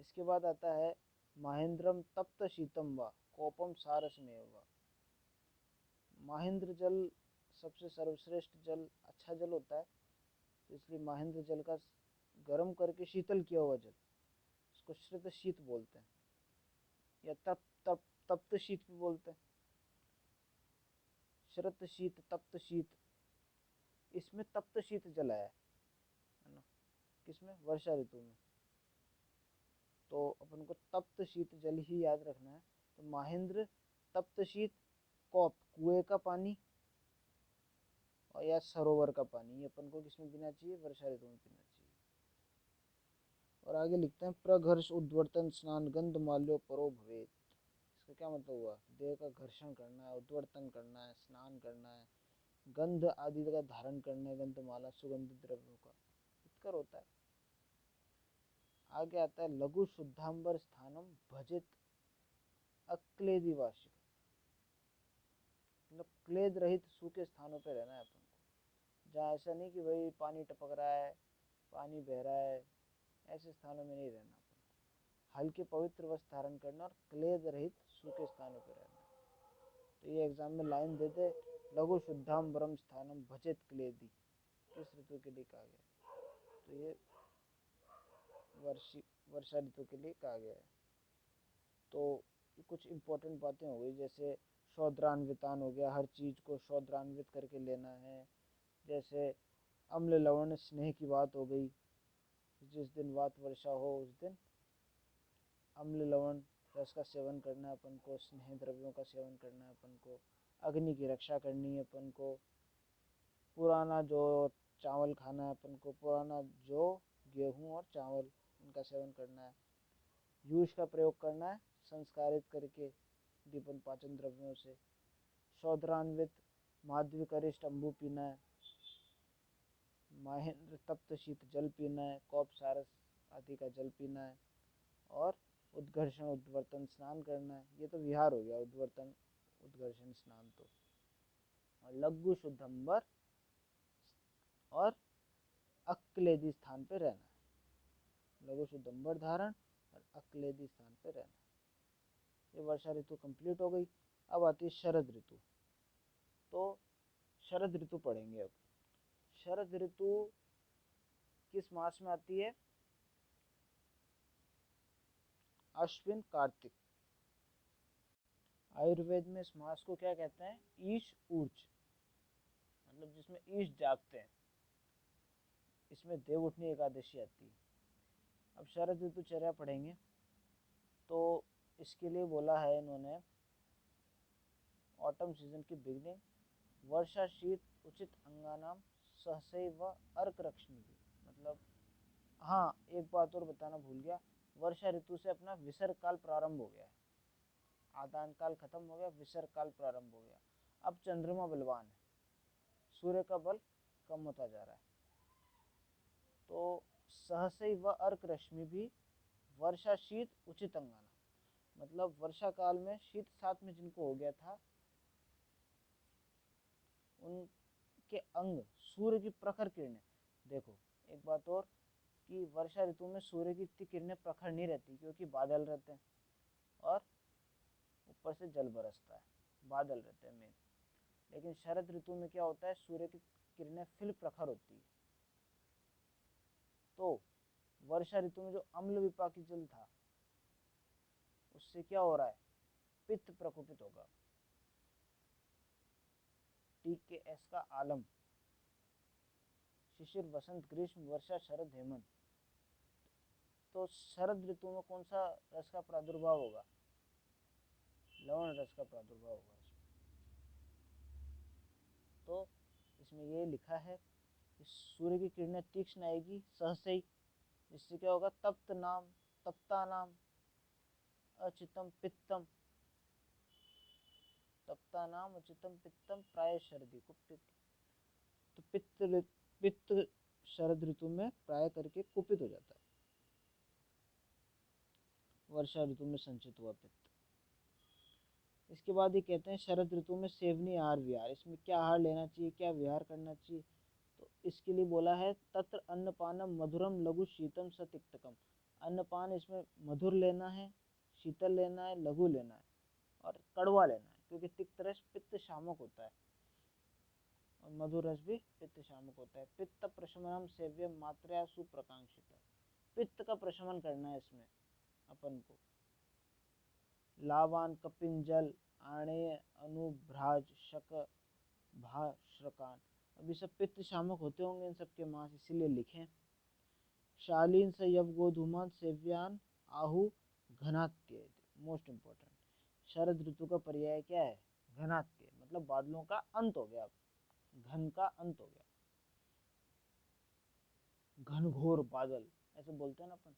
[SPEAKER 1] इसके बाद आता है महेंद्रम तप्त शीतम व कोपम सारसमेव व। महेंद्र जल सबसे सर्वश्रेष्ठ जल, अच्छा जल होता है, तो इसलिए महेंद्र जल का गर्म करके शीतल किया हुआ जल, इसको श्रित शीत बोलते हैं, या तप तप तप्त शीत भी बोलते हैं। श्रित शीत, तप्त शीत, इसमें तप्त शीत जल आया है ना, किसमें? वर्षा ऋतु में। तो अपन को तप्त शीत जल ही याद रखना है। तो महेंद्र तप्त शीत, कौप कुएं का पानी, और या सरोवर का पानी, ये अपन को किसमें पीना चाहिए? वर्षा ऋतु में पीना चाहिए। और आगे लिखते हैं प्रघर्ष उद्वर्तन स्नान गंध माल्यो परो भवेत। इसका क्या मतलब हुआ? देह का घर्षण करना है, उद्वर्तन करना है, स्नान करना है, गंध आदि का धारण करना है, गंधमाला सुगंधित द्रव्यों का हितकर होता है। आगे आता है लघु शुद्धांबर स्थानम भजित अक्लेदी वार्षिक। मतलब क्लेद रहित सूखे स्थानों पे रहना है अपन को, जहाँ ऐसा नहीं कि भाई पानी टपक रहा है, पानी बह रहा है, ऐसे स्थानों में नहीं रहना अपन को। हल्के पवित्र वस्त्र धारण करना और क्लेद रहित सूखे स्थानों पर रहना। तो ये एग्जाम में लाइन देते, लघु शुद्धांबरम स्थानम भजित क्लेदी, किस ऋतु के लिए कहा गया? तो ये वर्षा ऋतु के लिए कहा गया है। तो कुछ इम्पोर्टेंट बातें हो गई, जैसे शौद्रान्वितान हो गया, हर चीज़ को शौद्रान्वित करके लेना है। जैसे अम्ल लवण स्नेह की बात हो गई, जिस दिन वात वर्षा हो उस दिन अम्ल लवण रस का सेवन करना है अपन को, स्नेह द्रव्यों का सेवन करना है अपन को, अग्नि की रक्षा करनी है अपन को, पुराना जो चावल खाना है अपन को, पुराना जो गेहूँ और चावल, इनका सेवन करना है। यूज का प्रयोग करना है संस्कारित करके दीपन पाचन द्रव्यों से। शौद्रान्वित माध्विकरिष्ट अम्बु पीना है। महेंद्र तप्त शीत जल पीना है, कौप सारस आदि का जल पीना है। और उद्घर्षण उद्वर्तन स्नान करना है। ये तो विहार हो गया, उद्वर्तन उद्घर्षण स्नान तो। और लघु शुद्धंबर और अक्लेदी स्थान पे रहना है। लघु शुद्धंबर धारण और अक्लेदी स्थान पे रहना है। ये वर्षा ऋतु कंप्लीट हो गई। अब आती है शरद ऋतु। तो शरद ऋतु पढ़ेंगे अब। शरद ऋतु किस मास में आती है? अश्विन कार्तिक। आयुर्वेद में इस मास को क्या कहते हैं? ईश ऊर्ज, मतलब जिसमें ईश जागते हैं। इसमें देवउठनी एकादशी आती है। अब शरद ऋतुचर्या पढ़ेंगे, तो इसके लिए बोला है इन्होंने ऑटम सीजन की बिगनिंग, वर्षा शीत उचित अंगानाम सहसैव अर्क रक्षणी भी। मतलब हाँ, एक बात और बताना भूल गया, वर्षा ऋतु से अपना विसर्ग काल प्रारंभ हो गया है। आदान काल खत्म हो गया, विसर्ग काल प्रारंभ हो गया। अब चंद्रमा बलवान है, सूर्य का बल कम होता जा रहा है। तो सहसई व अर्क रश्मि भी वर्षा शीत उचित अंगाना, मतलब वर्षा काल में शीत साथ में जिनको हो गया था उनके अंग सूर्य की प्रखर किरणें, देखो एक बात और कि वर्षा ऋतु में सूर्य की इतनी किरणें प्रखर नहीं रहती क्योंकि बादल रहते हैं और ऊपर से जल बरसता है, बादल रहते हैं मेन। लेकिन शरद ऋतु में क्या होता है, सूर्य की किरणें फिर प्रखर होती है। तो वर्षा ऋतु में जो अम्ल विपाकी जल था उससे क्या हो रहा है, पित्त प्रकोपित होगा। TKS का आलम, शिशिर वसंत ग्रीष्म वर्षा शरद हेमंत। तो शरद ऋतु में कौन सा रस का प्रादुर्भाव होगा, लवण रस का प्रादुर्भाव होगा इसमें। तो इसमें ये लिखा है कि सूर्य की किरणें तीक्ष्ण आएगी सहसई, जिससे क्या होगा, तप्त नाम तप्ता नाम अचितम पित्तम, तप्ता नाम अचितम पित्तम प्राय शरदी कुपित। तो पित्त शरद ऋतु में प्राय करके कुपित हो जाता है, वर्षा ऋतु में संचित हुआ पित्त। इसके बाद ये कहते हैं शरद ऋतु में सेवनी आहार विहार, इसमें क्या आहार लेना चाहिए, क्या विहार करना चाहिए। तो इसके लिए बोला है तत्र अन्नपानम मधुरम लघु शीतम सतिक्तकम, अन्नपान इसमें मधुर लेना है, शीतल लेना है, लघु लेना है और कड़वा लेना है, क्योंकि तिक्त रस पित्त शामक होता है और मधुर रस भी पित्त शामक होता है। पित्त प्रशमनम सेव्यम मात्रा सुप्रकांक्षित, पित्त का प्रशमन करना है इसमें अपन को। लावान कपिंजल आणे अनुभ्राज शक भाश्रकान, अभी सब पित्त शामक होते होंगे इन सबके मांस, इसीलिए लिखें। शालीन से यव गोधूमान सेव्यान आहु घनात्य, मोस्ट इंपॉर्टेंट। शरद ऋतु का पर्याय क्या है, घनात्य, मतलब बादलों का अंत हो गया, घन का अंत हो गया, घनघोर बादल ऐसे बोलते हैं ना अपन,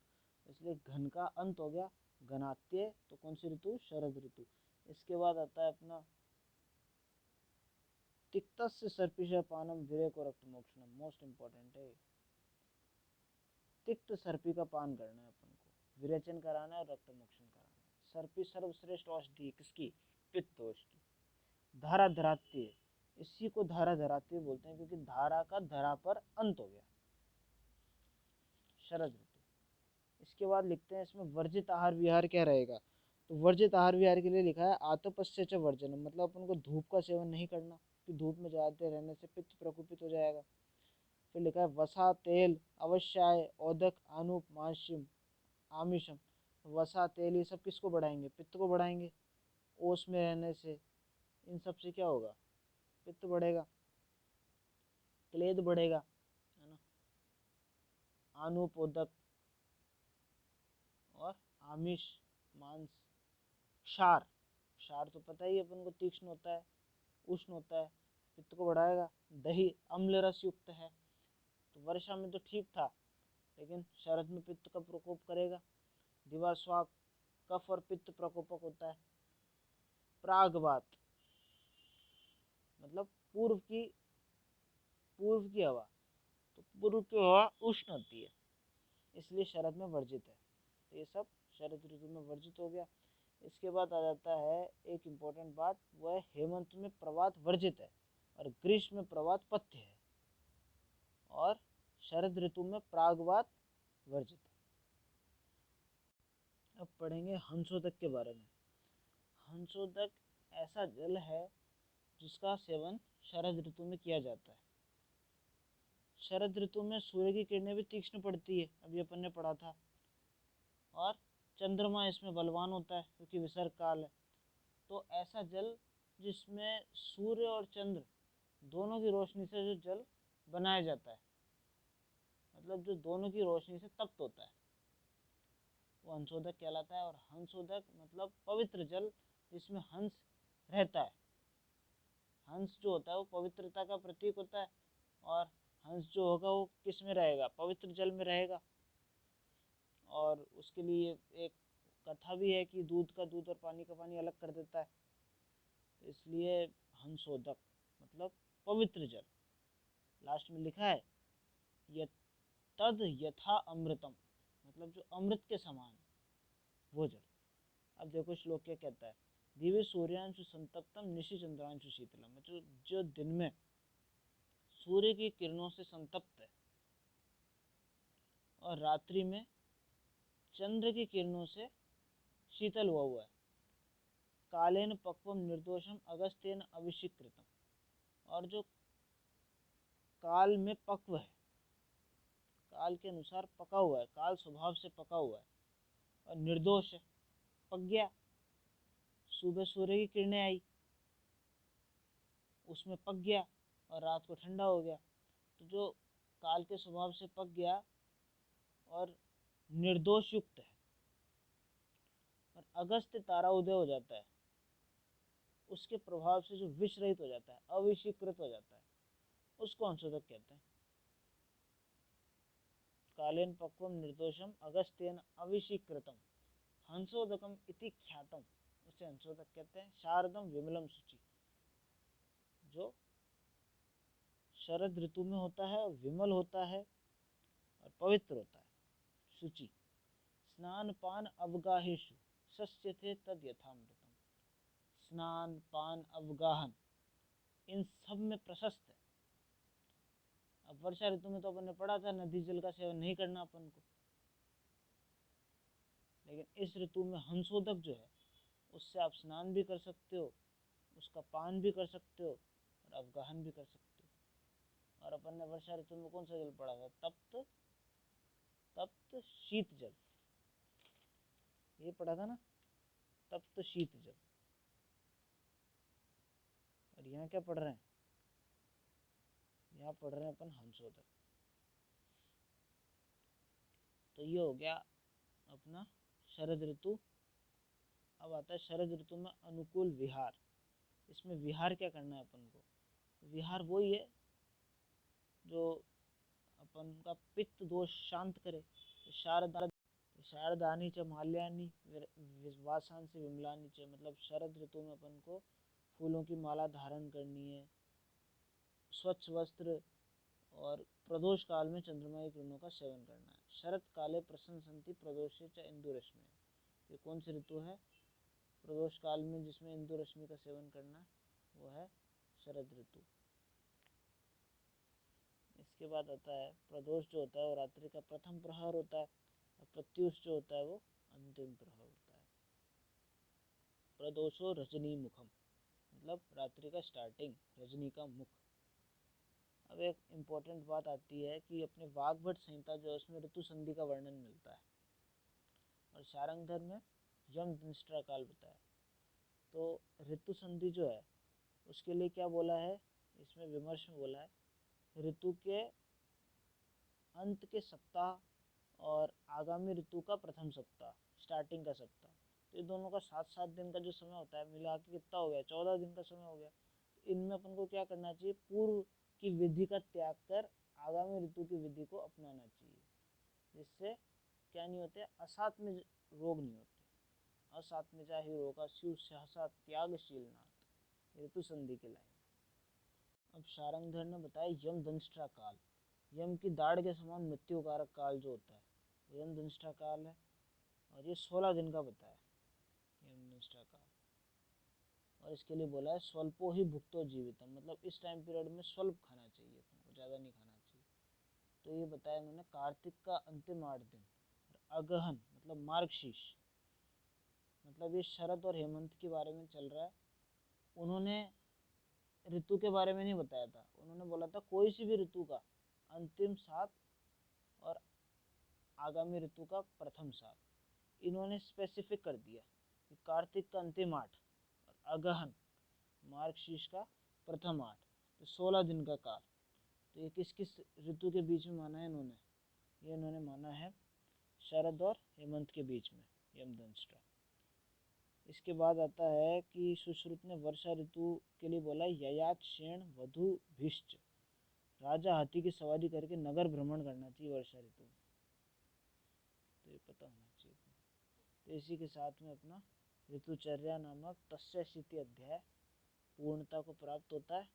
[SPEAKER 1] इसलिए घन का अंत हो गया, घनात्य। तो कौन सी ऋतु, शरद ऋतु। इसके बाद आता है अपना तिक्तस्य सर्पिष पानम विरेको रक्त मोक्षणम, मोस्ट इंपॉर्टेंट है। तिक्त सर्पी का पान करना है अपन को, विरेचन कराना है और रक्त मोक्षण कराना है। सर्पी सर्वश्रेष्ठ औषधि किसकी, पित्त दोष की। धारा धरात्य, इसी को धारा धरात्य बोलते हैं क्योंकि धारा का धरा पर अंत हो गया, शरद ऋतु। इसके बाद लिखते हैं इसमें वर्जित आहार विहार क्या रहेगा। तो वर्जित आहार विहार के लिए लिखा है आतपस्य च वर्जनम, मतलब अपन को धूप का सेवन नहीं करना कि धूप में जाते रहने से पित्त प्रकोपित हो जाएगा। फिर लिखा है वसा तेल अवश्याय औदक आनुप मांस्यम आमिषम, वसा तेल ये सब किसको बढ़ाएंगे, पित्त को बढ़ाएंगे। ओस में रहने से इन सब से क्या होगा, पित्त बढ़ेगा, क्लेद बढ़ेगा, है ना। आनुपोदक और आमिष मांस। क्षार, क्षार तो पता ही अपन को तीक्ष्ण होता है, उष्ण होता है, पित्त को बढ़ाएगा। दही अम्ल रस युक्त है, तो वर्षा में तो ठीक था लेकिन शरद में पित्त का प्रकोप करेगा। दिवास्वाक कफ और पित्त प्रकोपक होता है। प्रागवात मतलब पूर्व की हवा, तो पूर्व की हवा उष्ण होती है इसलिए शरद में वर्जित है। तो ये सब शरद ऋतु में वर्जित हो गया। इसके बाद आ जाता है एक इम्पोर्टेंट बात, वह हेमंत में प्रवात वर्जित है और ग्रीष्म में प्रवात पथ्य है और शरद ऋतु में प्रागवात वर्जित है। अब पढ़ेंगे हंसोदक के बारे में। हंसोदक ऐसा जल है जिसका सेवन शरद ऋतु में किया जाता है। शरद ऋतु में सूर्य की किरणें भी तीक्ष्ण पड़ती है, अभी अपन ने पढ़ा था, और चंद्रमा इसमें बलवान होता है क्योंकि विसर्ग काल है। तो ऐसा जल जिसमें सूर्य और चंद्र दोनों की रोशनी से जो जल बनाया जाता है, मतलब जो दोनों की रोशनी से तप्त होता है, वो हंसोदक कहलाता है। और हंसोदक मतलब पवित्र जल जिसमें हंस रहता है। हंस जो होता है वो पवित्रता का प्रतीक होता है और हंस जो होगा वो किस में रहेगा, पवित्र जल में रहेगा। और उसके लिए एक कथा भी है कि दूध का दूध और पानी का पानी अलग कर देता है, तो इसलिए हंसोदक मतलब पवित्र जल। लास्ट में लिखा है यह
[SPEAKER 2] तद यथा अमृतम, मतलब जो अमृत के समान वो जल। अब देखो श्लोक क्या कहता है, दिव्य सूर्यांशु संतप्तम निशि चंद्रांशु शीतलम, मतलब जो दिन में सूर्य की किरणों से संतप्त है और रात्रि में चंद्र की किरणों से शीतल हुआ है। कालेन पक्वम निर्दोषम अगस्त्येन अभिषिकृतम, और जो काल में पक्व है, काल के अनुसार पका हुआ है, काल स्वभाव से पका हुआ है और निर्दोष है, पक गया। सुबह सूर्य की किरणें आई, उसमें पक गया और रात को ठंडा हो गया। तो जो काल के स्वभाव से पक गया और निर्दोष युक्त है, और अगस्त तारा उदय हो जाता है, उसके प्रभाव से जो विष रहित हो जाता है, अविषीकृत हो जाता है, उसको अंशोदक कहते हैं। कालेन पक्वम निर्दोषम अगस्त्येन अविषीकृतम हंसोदकम इति ख्यातम, उसे हंसोदक कहते हैं। शारदम विमलम शुचि, जो शरद ऋतु में होता है और विमल होता है और पवित्र होता है, शुचि। स्नान पान अवगाहेषु सस्यते तद यथामृतम, स्नान पान अवगाहन इन सब में प्रशस्त है। अब वर्षा ऋतु में तो अपन ने पढ़ा था नदी जल का सेवन नहीं करना अपन को, लेकिन इस ऋतु में हंसोदक जो है उससे आप स्नान भी कर सकते हो, उसका पान भी कर सकते हो और अवगाहन भी कर सकते हो। और अपन ने वर्षा ऋतु में कौन सा जल पढ़ा था, तप्त तप्त शीत जल, ये पढ़ा था ना, तप्त शीत जल। और यहाँ क्या पढ़ रहे हैं, यहाँ पढ़ रहे हैं अपन हंसोदक। तो ये हो गया अपना शरद ऋतु। अब आता है शरद ऋतु में अनुकूल विहार। इसमें विहार क्या करना है अपन को, विहार वही है जो अपन का पित्त दोष शांत करे। शारदानी च माल्यानी वासांसी विमलानी च, मतलब शरद ऋतु में अपन को फूलों की माला धारण करनी है, स्वच्छ वस्त्र, और प्रदोष काल में चंद्रमा की किरणों का सेवन करना है। शरद काले प्रशंसन्ति प्रदोषे च इंदु रश्मि, ये कौन सी ऋतु है प्रदोष काल में जिसमें इंदु रश्मि का सेवन करना है, वो है शरद ऋतु। इसके बाद आता है प्रदोष, जो होता है वो रात्रि का प्रथम प्रहर होता है, और प्रत्युष जो होता है वो अंतिम प्रहर होता है। प्रदोषो रजनी मुखम, मतलब रात्रि का स्टार्टिंग, रजनी का मुख। अब एक इम्पोर्टेंट बात आती है कि अपने वाग्भट संहिता जो है उसमें ऋतु संधि का वर्णन मिलता है, और शारंगधर में यम दंष्ट्रा काल बताया। तो ऋतु संधि जो है उसके लिए क्या बोला है, इसमें विमर्श में बोला है ऋतु के अंत के सप्ताह और आगामी ऋतु का प्रथम सप्ताह, स्टार्टिंग का सप्ताह, तो ये दोनों का 7-7 दिन का जो समय होता है मिला के कितना हो गया, 14 दिन का समय हो गया। इनमें अपन को क्या करना चाहिए, पूर्व की विधि का त्याग कर आगामी ऋतु की विधि को अपनाना चाहिए, जिससे क्या नहीं होते, असात्म रोग नहीं होते। असात्मजा ही रोगा शिव सहसा त्यागशील नाथ, ऋतु संधि के लाइन। अब शारंगधर ने बताया यम दंष्ट्रा काल, यम की दाढ़ के समान मृत्युकारक काल जो होता है वो यम दंष्ट्रा काल है, और ये 16 दिन का बताया यम दंष्ट्रा काल। और इसके लिए बोला है स्वल्पो ही भुक्तो जीवितम, मतलब इस टाइम पीरियड में स्वल्प खाना चाहिए तुमको, ज़्यादा नहीं खाना चाहिए। तो ये बताया उन्होंने कार्तिक का अंतिम 8 दिन, और अगहन मतलब मार्गशीर्ष, मतलब ये शरद और हेमंत के बारे में चल रहा है। उन्होंने ऋतु के बारे में नहीं बताया था, उन्होंने बोला था कोई सी भी ऋतु का अंतिम 7 और आगामी ऋतु का प्रथम 7, इन्होंने स्पेसिफिक कर दिया कि कार्तिक का अंतिम 8 और अगहन मार्गशीर्ष का प्रथम 8, तो 16 दिन का काल। तो ये किस किस ऋतु के बीच में माना है इन्होंने, ये इन्होंने माना है शरद और हेमंत के बीच में यमदंष्ट्रा। इसके बाद आता है कि सुश्रुत ने वर्षा ऋतु के लिए बोला ययात शेण वधु भिष्ट, राजा हाथी की सवारी करके नगर भ्रमण करना चाहिए वर्षा ऋतु में, तो ये पता होना चाहिए। तो इसी के साथ में अपना ऋतुचर्या नामक तस्याशीति अध्याय पूर्णता को प्राप्त होता है।